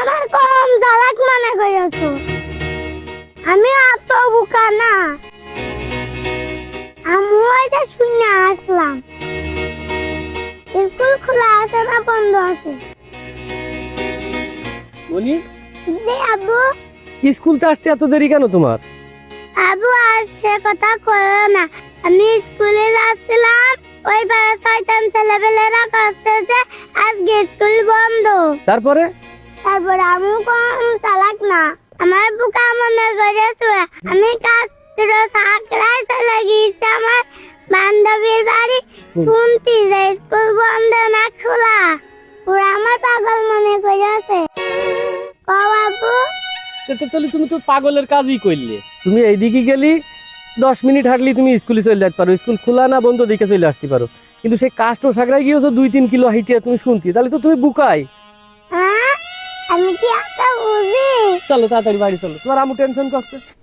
আমার কম চালাক মনে করেছো? আমি এত বোকা না। আমি এটা শুনে আসলাম। স্কুল খোলা আছে না বন্ধ আছে? বলি জি আব্বু। স্কুলতে আসতে এত দেরি কেন তোমার? আব্বু আর সে কথা করো না। আমি স্কুলে যাচ্ছিলাম, ওই পাড়া শয়তান ছেলেপেলেরা কাছে যে আজকে স্কুল বন্ধ। তারপরে তারপর আমি কম চালাক না, আমার বোকা মনে করেছো? আমি কাস্ত্র সাকরায় চলে গিয়েছি আমার বান্ধবীর বাড়ি, শুনতি যে স্কুল বন্ধ না খোলা। ওরা আমার পাগল মনে করেছে। বাবু তাহলে তুমি তো পাগলের কাজই করলে। তুমি এইদিকে গেলি 10 মিনিট হাঁটলি তুমি স্কুলে চলে যেতে পারো, স্কুল খোলা না বন্ধ দিকে চলে আসতে পারো। কিন্তু সেই কাষ্ট সাগরায় গিয়েছো 2-3 কিলো হাইটিয়া তুমি শুনতি, তাহলে তো তুমি বুকাই। হ্যাঁ, আমি কি একটা বুঝি? চলো তাড়াতাড়ি বাড়ি চলো, তোমার আম্মু টেনশন করছে।